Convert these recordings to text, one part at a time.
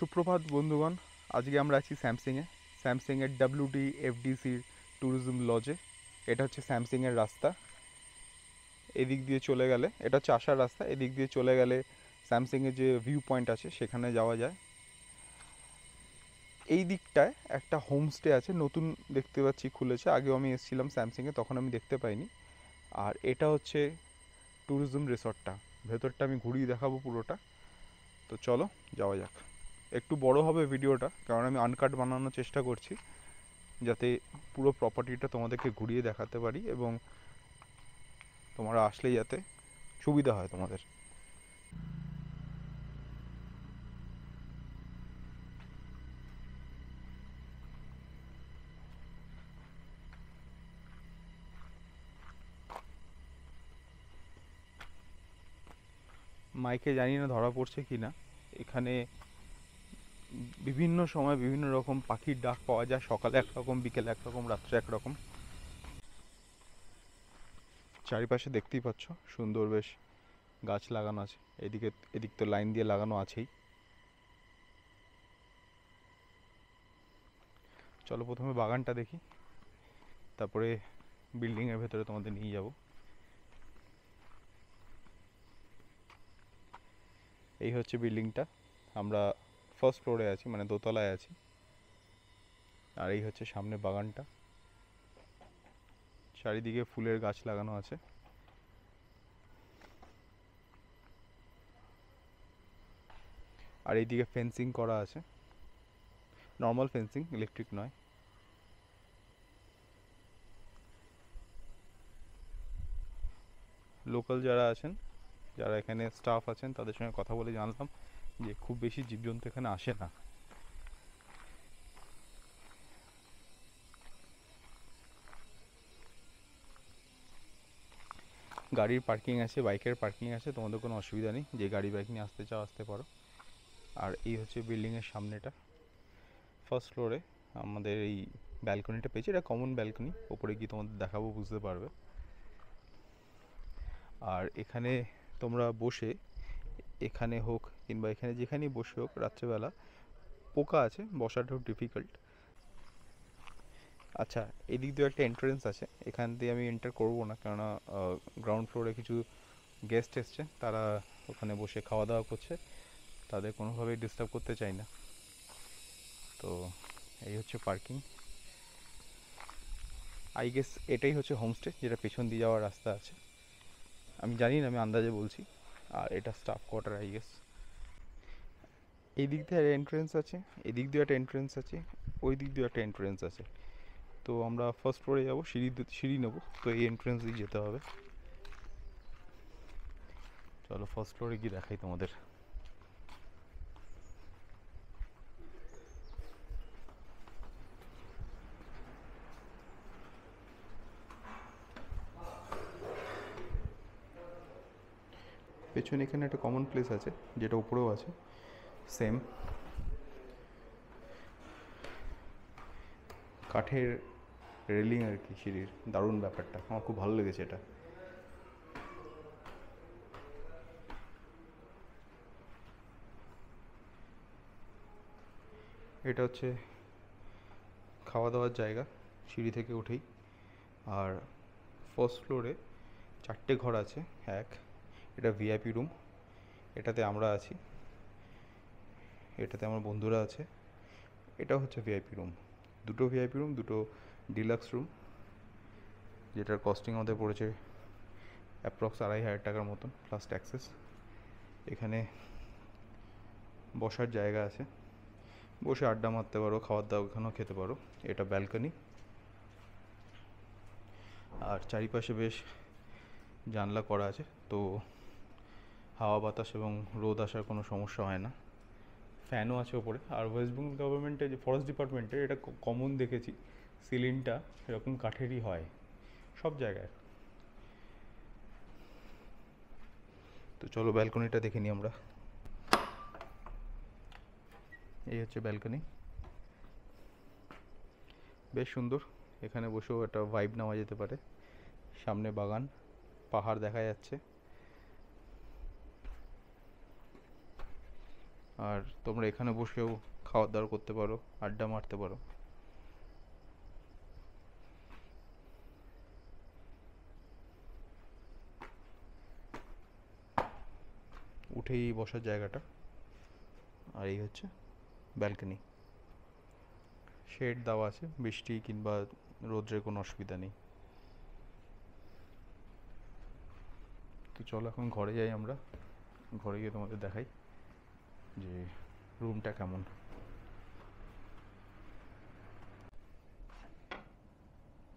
সুপ্রভাত বন্ধুগণ। আজকে আমরা আছি স্যামসাংয়ের ডাব্লিউডি এফডিসির ট্যুরিজম লজে। এটা হচ্ছে স্যামসাংয়ের রাস্তা। এদিক দিয়ে চলে গেলে এটা হচ্ছে আসার রাস্তা, এদিক দিয়ে চলে গেলে স্যামসাংয়ের যে ভিউ পয়েন্ট আছে সেখানে যাওয়া যায়। এই দিকটায় একটা হোমস্টে আছে, নতুন দেখতে পাচ্ছি খুলেছে, আগেও আমি এসেছিলাম স্যামসাংয়ে, তখন আমি দেখতে পাইনি। আর এটা হচ্ছে ট্যুরিজম রিসর্টটা, ভেতরটা আমি ঘুরিয়ে দেখাবো পুরোটা। তো চলো যাওয়া যাক। একটু বড় হবে ভিডিওটা, কারণ আমি আনকাট বানানোর চেষ্টা করছি, যাতে পুরো প্রপার্টিটা তোমাদেরকে ঘুরিয়ে দেখাতে পারি এবং তোমরা আসলে যাতে সুবিধা হয় তোমাদের। মাইকে জানি না ধরা পড়ছে কি না, এখানে বিভিন্ন সময় বিভিন্ন রকম পাখির ডাক পাওয়া যায়, সকালে একরকম, বিকেলে একরকম, রাত্রে একরকম। চারিপাশে দেখতেই পাচ্ছ সুন্দর বেশ গাছ লাগানো আছে, এদিক তো লাইন দিয়ে লাগানো আছেই। চলো প্রথমে বাগানটা দেখি, তারপরে বিল্ডিংয়ের ভেতরে তোমাদের নিয়ে যাব। এই হচ্ছে বিল্ডিংটা, আমরা ফার্স্ট ফ্লোরে আছি, মানে দোতলায় আছি। আর এই হচ্ছে সামনে বাগানটা, চারিদিকে ফুলের গাছ লাগানো আছে। আর এইদিকে ফেন্সিং করা আছে, নর্মাল ফেন্সিং, ইলেকট্রিক নয়। লোকাল যারা আছেন, যারা এখানে স্টাফ আছেন, তাদের সঙ্গে কথা বলে জানলাম যে খুব বেশি জীবজন্তু এখানে আসে না। গাড়ির পার্কিং আছে, বাইকের পার্কিং আছে, তোমাদের কোনো অসুবিধা নেই, যে গাড়ি বাইক নিয়ে আসতে চাও আসতে পারো। আর এই হচ্ছে বিল্ডিংয়ের সামনেটা, ফার্স্ট ফ্লোরে আমাদের এই ব্যালকনিটা পেয়েছি, এটা কমন ব্যালকনি, ওপরে গিয়ে তোমাদের দেখাবো, বুঝতে পারবে। আর এখানে তোমরা বসে, এখানে হোক কিংবা এখানে যেখানেই বসে হোক, রাত্রেবেলা পোকা আছে, বসাটাও ডিফিকাল্ট। আচ্ছা, এদিক দিয়ে একটা এন্ট্রেন্স আছে, এখান দিয়ে আমি এন্টার করবো না, কেননা গ্রাউন্ড ফ্লোরে কিছু গেস্ট এসছে, তারা ওখানে বসে খাওয়া দাওয়া করছে, তাদের কোনোভাবেই ডিস্টার্ব করতে চাই না। তো এই হচ্ছে পার্কিং। আই গেস এটাই হচ্ছে হোমস্টে, যেটা পেছন দিয়ে যাওয়ার রাস্তা আছে, আমি জানি না, আমি আন্দাজে বলছি। আর এটা স্টাফ কোয়ার্টার আই গেস। এই দিক দিয়ে একটা এন্ট্রেন্স আছে, এদিক দিয়ে একটা এন্ট্রেন্স আছে, ওই দিক দিয়ে একটা এন্ট্রেন্স আছে। তো আমরা ফার্স্ট ফ্লোরে যাবো, সিঁড়ি নেবো, তো এই এন্ট্রেন্স দিয়ে যেতে হবে। চলো ফার্স্ট ফ্লোরে গিয়ে দেখাই তোমাদের। পেছনে এখানে একটা কমন প্লেস আছে, যেটা উপরেও আছে, সেম কাঠের রেলিং আর কি, সিঁড়ির দারুণ ব্যাপারটা, আমার খুব ভালো লেগেছে এটা। এটা হচ্ছে খাওয়া দাওয়ার জায়গা, সিঁড়ি থেকে উঠেই। আর ফার্স্ট ফ্লোরে চারটে ঘর আছে, এক, এটা ভিআইপি রুম, এটাতে আমরা আছি, এটাতে আমার বন্ধুরা আছে, এটা হচ্ছে ভিআইপি রুম। দুটো ভিআইপি রুম, দুটো ডিলাক্স রুম, যেটার কস্টিং আমাদের পড়েছে অ্যাপ্রক্স 2,500 টাকার মতন প্লাস ট্যাক্সেস। এখানে বসার জায়গা আছে, বসে আড্ডা মারতে পারো, খাবার দাবার এখানেও খেতে পারো। এটা ব্যালকনি, আর চারিপাশে বেশ জানলা করা আছে, তো হাওয়া বাতাস এবং রোদ আসার কোনো সমস্যা হয় না। ফ্যানও আছে ওপরে। আর ওয়েস্ট বেঙ্গল গভর্নমেন্টের যে ফরেস্ট ডিপার্টমেন্টের, এটা কমন দেখেছি, সিলিংটা এরকম কাঠেরই হয় সব জায়গায়। তো চলো ব্যালকনিটা দেখে নিই আমরা। এই হচ্ছে ব্যালকনি, বেশ সুন্দর, এখানে বসেও একটা ভাইব নেওয়া যেতে পারে। সামনে বাগান, পাহাড় দেখা যাচ্ছে। আর তোমরা এখানে বসেও খাওয়া দাওয়া করতে পারো, আড্ডা মারতে পারো। উঠেই বসার জায়গাটা, আর এই হচ্ছে ব্যালকনি। শেড দেওয়া আছে, বৃষ্টি কিংবা রোদ্রের কোনো অসুবিধা নেই। তো চলো এখন ঘরে যাই আমরা, ঘরে গিয়ে তোমাদের দেখাই যে রুমটা কেমন।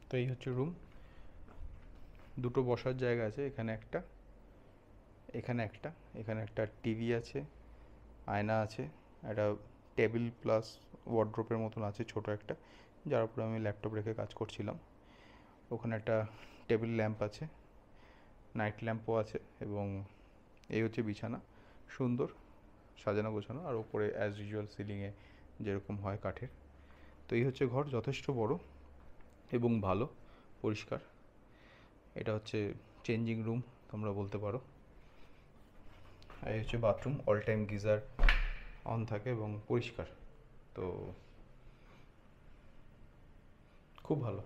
তো এই হচ্ছে রুম, দুটো বসার জায়গা আছে, এখানে একটা, এখানে একটা, এখানে একটা টিভি আছে, আয়না আছে, একটা টেবিল প্লাস ওয়ার্ড্রোপের মতন আছে ছোট একটা, যার উপরে আমি ল্যাপটপ রেখে কাজ করছিলাম। ওখানে একটা টেবিল ল্যাম্প আছে, নাইট ল্যাম্পও আছে, এবং এই হচ্ছে বিছানা, সুন্দর সাজানো গোছানো, আর ওপরে অ্যাজ ইউজুয়াল সিলিংয়ে যেরকম হয় কাঠের। তো এই হচ্ছে ঘর, যথেষ্ট বড় এবং ভালো পরিষ্কার। এটা হচ্ছে চেঞ্জিং রুম তোমরা বলতে পারো। আর এই হচ্ছে bathroom, all time geyser on থাকে এবং পরিষ্কার, তো খুব ভালো।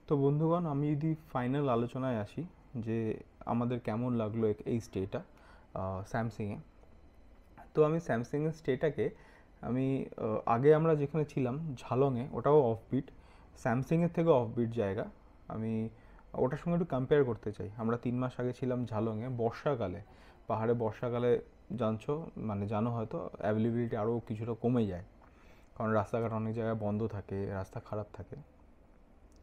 তো বন্ধুগণ, আমি যদি ফাইনাল আলোচনায় আসি যে আমাদের কেমন লাগলো এই স্টেটা স্যামসাংয়ে। তো আমি স্যামসাংয়ের স্টেটাকে আমি আগে আমরা যেখানে ছিলাম ঝালংয়ে, ওটাও অফবিট, স্যামসাংয়ের থেকেও অফবিট জায়গা। আমি ওটার সঙ্গে একটু কম্পেয়ার করতে চাই। আমরা 3 মাস আগে ছিলাম ঝালংয়ে বর্ষাকালে, পাহাড়ে বর্ষাকালে জানছো, মানে জানো হয়তো, অ্যাভেলেবিলিটি আরও কিছুটা কমে যায়, কারণ রাস্তাঘাট অনেক জায়গায় বন্ধ থাকে, রাস্তা খারাপ থাকে।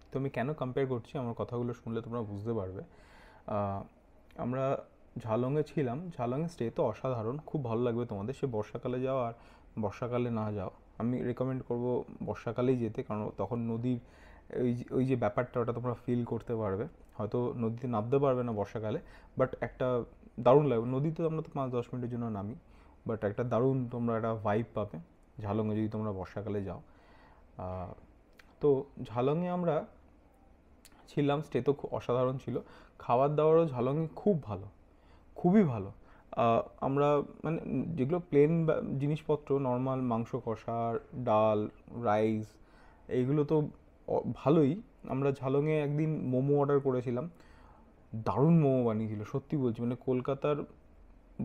তো আমি কেন কম্পেয়ার করছি, আমার কথাগুলো শুনলে তোমরা বুঝতে পারবে। আমরা ঝালংয়ে ছিলাম, ঝালংয়ে স্টে তো অসাধারণ, খুব ভালো লাগবে তোমাদের, সে বর্ষাকালে যাও আর বর্ষাকালে না যাও। আমি রেকমেন্ড করব বর্ষাকালেই যেতে, কারণ তখন নদীর ওই যে ব্যাপারটা, ওটা তোমরা ফিল করতে পারবে। হয়তো নদীতে নামতে পারবে না বর্ষাকালে, বাট একটা দারুণ লাগবে। নদীতে আমরা তো 5-10 মিনিটের জন্য নামি, বাট একটা দারুণ তোমরা একটা ভাইব পাবে ঝালংয়ে যদি তোমরা বর্ষাকালে যাও। তো ঝালংয়ে আমরা ছিলাম, স্টে তো খুব অসাধারণ ছিল, খাবার দাবারও ঝালংয়ে খুব ভালো, খুবই ভালো। আমরা মানে যেগুলো প্লেন জিনিসপত্র, নর্মাল মাংস কষা, ডাল, রাইস, এইগুলো তো ভালোই। আমরা ঝালংয়ে একদিন মোমো অর্ডার করেছিলাম, দারুণ মোমো বানিয়েছিল, সত্যি বলছি, মানে কলকাতার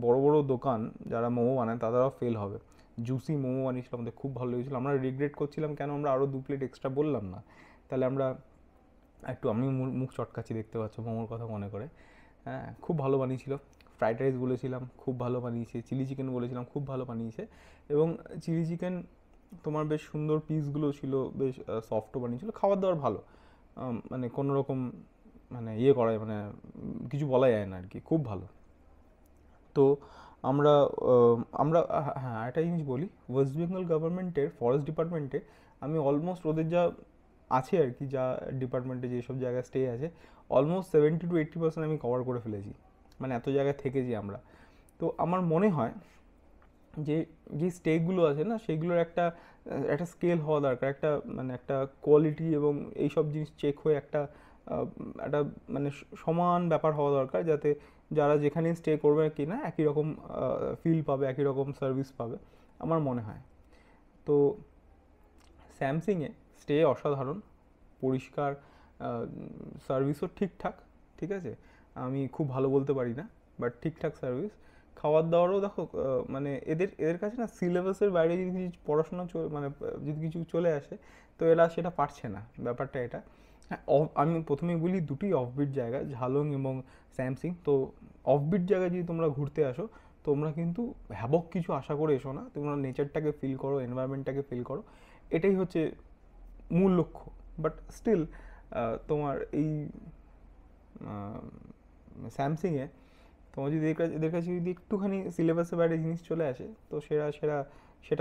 বড় বড় দোকান যারা মোমো বানায় তাদেরও ফেল হবে। জুসি মোমো বানিয়েছিল, আমাদের খুব ভালো লেগেছিলো। আমরা রিগ্রেট করছিলাম কেন আমরা আরও 2 প্লেট এক্সট্রা বললাম না, তাহলে আমরা একটু, আমি মুখ চটকাচ্ছি দেখতে পাচ্ছ মোমোর কথা মনে করে। হ্যাঁ, খুব ভালো বানিয়েছিল। ফ্রাইড রাইস বলেছিলাম, খুব ভালো বানিয়েছে। চিলি চিকেন বলেছিলাম, খুব ভালো বানিয়েছে। এবং চিলি চিকেন তোমার বেশ সুন্দর পিসগুলো ছিল, বেশ সফটও বানিয়েছিল, খাবার দাবার ভালো, মানে কোনো রকম মানে ইয়ে করা, মানে কিছু বলা যায় না আর কি, খুব ভালো। তো আমরা আমরা হ্যাঁ, একটা জিনিস বলি, ওয়েস্ট বেঙ্গল গভর্নমেন্টের ফরেস্ট ডিপার্টমেন্টে আমি অলমোস্ট ওদের যা আছে আর কি, যা ডিপার্টমেন্টে যেসব জায়গায় স্টে আছে, অলমোস্ট 70-80% আমি কভার করে ফেলেছি, মানে এত জায়গায় থেকেছি আমরা। তো আমার মনে হয় যে যে স্টেগুলো আছে না, সেগুলোর একটা একটা স্কেল হওয়া দরকার, একটা মানে একটা কোয়ালিটি এবং এইসব জিনিস চেক হয়ে একটা একটা মানে সমান ব্যাপার হওয়া দরকার, যাতে যারা যেখানে স্টে করবে কি না একই রকম ফিল পাবে, একই রকম সার্ভিস পাবে, আমার মনে হয়। তো স্যামসাংয়ে স্টে অসাধারণ, পরিষ্কার, সার্ভিসও ঠিকঠাক, ঠিক আছে, আমি খুব ভালো বলতে পারি না, বাট ঠিকঠাক সার্ভিস। খাবার দাবারও দেখো, মানে এদের এদের কাছে না সিলেবাসের বাইরে যদি কিছু পড়াশোনা মানে যদি কিছু চলে আসে, তো এরা সেটা পারছে না, ব্যাপারটা এটা। হ্যাঁ, আমি প্রথমেই বলি দুটোই অফবিট জায়গা, ঝালং এবং স্যামসাং। তো অফবিট জায়গায় যদি তোমরা ঘুরতে আসো, তোমরা কিন্তু হ্যাবক কিছু আশা করে এসো না, তোমরা নেচারটাকে ফিল করো, এনভায়রনমেন্টটাকে ফিল করো, এটাই হচ্ছে মূল লক্ষ্য। বাট স্টিল তোমার এই স্যামসাংয়ে তোমার যদি এদের কাছে যদি একটুখানি সিলেবাসের বাইরে জিনিস চলে আসে, তো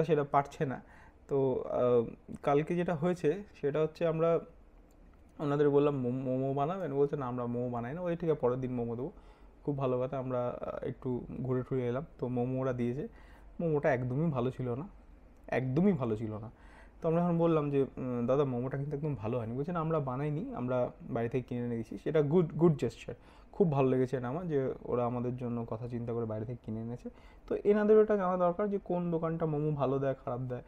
সেটা পারছে না। তো কালকে যেটা হয়েছে সেটা হচ্ছে, আমরা ওনাদের বললাম মোমো বানাবেন, বলছে না আমরা মোমো বানাই না। ওই ঠিক আছে, পরের দিন মোমো দেবো। খুব ভালো কথা, আমরা একটু ঘুরে টুরে এলাম, তো মোমো ওরা দিয়েছে। মোমোটা একদমই ভালো ছিল না, একদমই ভালো ছিল না। তো আমরা যখন বললাম যে দাদা মোমোটা কিন্তু একদম ভালো হয়নি, বলছে না আমরা বানাইনি, আমরা বাড়ি থেকে কিনে এনেছি। সেটা গুড গুড জেস্চার, খুব ভালো লেগেছে এটা আমার, যে ওরা আমাদের জন্য কথা চিন্তা করে বাইরে থেকে কিনে এনেছে। তো এনাদেরও এটা জানা দরকার যে কোন দোকানটা মোমো ভালো দেয় খারাপ দেয়,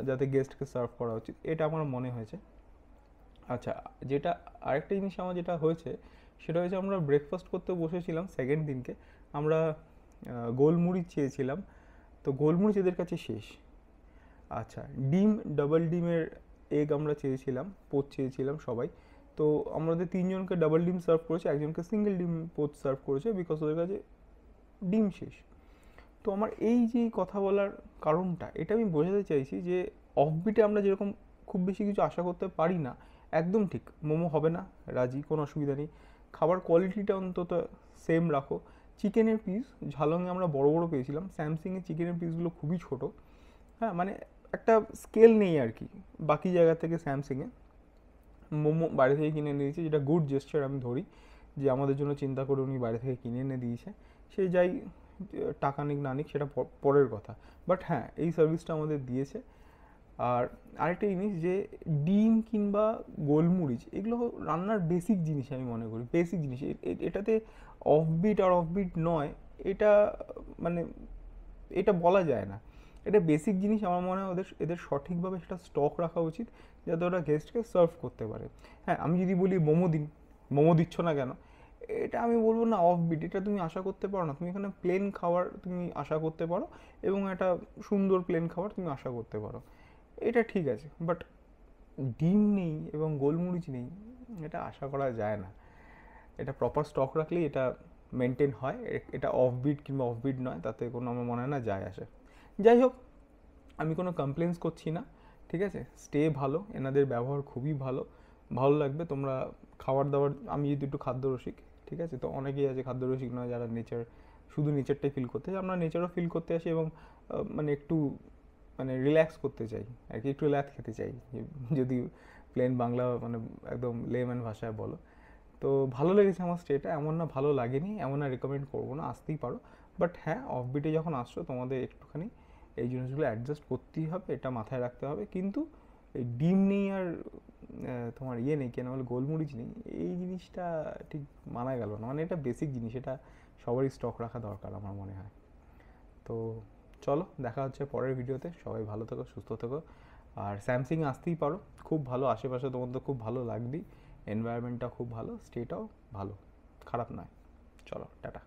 যাতে গেস্টকে সার্ভ করা উচিত, এটা আমার মনে হয়েছে। আচ্ছা, যেটা আরেকটা জিনিস আমার যেটা হয়েছে সেটা হয়েছে, আমরা ব্রেকফাস্ট করতে বসেছিলাম সেকেন্ড দিনকে, আমরা গোলমরিচ চেয়েছিলাম, তো গোলমরিচ এদের কাছে শেষ। আচ্ছা, ডিম, ডাবল ডিমের এগ আমরা চেয়েছিলাম, পোচ চেয়েছিলাম সবাই। তো আমাদের তিনজনকে ডাবল ডিম সার্ভ করেছে, একজনকে সিঙ্গেল ডিম পোচ সার্ভ করেছে, বিকজ ওদের কাছে ডিম শেষ। তো আমার এই যে কথা বলার কারণটা, এটা আমি বোঝাতে চাইছি যে অফবিটে আমরা যেরকম খুব বেশি কিছু আশা করতে পারি না, একদম ঠিক, মোমো হবে না, রাজি, কোনো অসুবিধা নেই, খাবার কোয়ালিটিটা অন্তত সেম রাখো। চিকেনের পিস ঝালংয়ে আমরা বড় বড় পেয়েছিলাম, স্যামসাংয়ে চিকেনের পিসগুলো খুবই ছোট। হ্যাঁ, মানে একটা স্কেল নেই আর কি বাকি জায়গা থেকে স্যামসাংয়ে। মোমো বাইরে থেকে কিনে এনে দিয়েছে, যেটা গুড জেস্চার আমি ধরি, যে আমাদের জন্য চিন্তা করে উনি বাইরে থেকে কিনে এনে দিয়েছে। সে যাই টাকা নিক না নিক সেটা পরের কথা, বাট হ্যাঁ এই সার্ভিসটা আমাদের দিয়েছে। আর আরেকটা জিনিস, যে ডিম কিংবা গোলমরিচ এগুলো রান্নার বেসিক জিনিস, আমি মনে করি বেসিক জিনিস। এটাতে অফবিট আর অফবিট নয়, এটা মানে এটা বলা যায় না, এটা বেসিক জিনিস। আমার মনে হয় এদের সঠিকভাবে সেটা স্টক রাখা উচিত, যাতে ওরা গেস্টকে সার্ভ করতে পারে। হ্যাঁ, আমি যদি বলি মোমো দিন, মোমো দিচ্ছ না কেন, এটা আমি বলবো না অফবিট, এটা তুমি আশা করতে পারো না, তুমি এখানে প্লেন খাবার তুমি আশা করতে পারো, এবং একটা সুন্দর প্লেন খাবার তুমি আশা করতে পারো, এটা ঠিক আছে। বাট ডিম নেই এবং গোলমরিচ নেই, এটা আশা করা যায় না। এটা প্রপার স্টক রাখলেই এটা মেনটেন হয়, এটা অফবিট কিংবা অফবিট নয়, তাতে কোনো আমার মনে হয় না যায় আসে। যাই হোক, আমি কোনো কমপ্লেন্স করছি না, ঠিক আছে, স্টে ভালো, এনাদের ব্যবহার খুবই ভালো, ভালো লাগবে তোমরা। খাবার দাবার, আমি যেহেতু একটু খাদ্য রসিক, ঠিক আছে, তো অনেকেই আছে খাদ্য রসিক নয়, যারা নেচার, শুধু নেচারটাই ফিল করতে চাই, আমরা নেচারও ফিল করতে আসি, এবং মানে একটু মানে রিল্যাক্স করতে চাই আর কি, একটু ল্যাথ খেতে চাই, যদি প্লেন বাংলা মানে একদম লেম্যান ভাষায় বলো। তো ভালো লেগেছে আমার স্টেটা, এমন না ভালো লাগেনি, এমন না রেকমেন্ড করবো না, আসতেই পারো। বাট হ্যাঁ, অফবিটে যখন আসছো তোমাদের একটুখানি এই জিনিসগুলো অ্যাডজাস্ট করতেই হবে, এটা মাথায় রাখতে হবে। কিন্তু এই ডিম নেই আর তোমার ইয়ে নেই, কেন বলে গোলমরিচ নেই, এই জিনিসটা ঠিক মানা গেল না, মানে এটা বেসিক জিনিস, এটা সবারই স্টক রাখা দরকার আমার মনে হয়। তো চলো, দেখা হচ্ছে পরের ভিডিওতে, সবাই ভালো থেকো, সুস্থ থেকো। আর স্যামসাং আসতেই পারো, খুব ভালো, আশেপাশে তোমার তো খুব ভালো লাগবেই, এনভায়রনমেন্টটা খুব ভালো, স্টেটাও ভালো, খারাপ নয়। চলো, টাটা।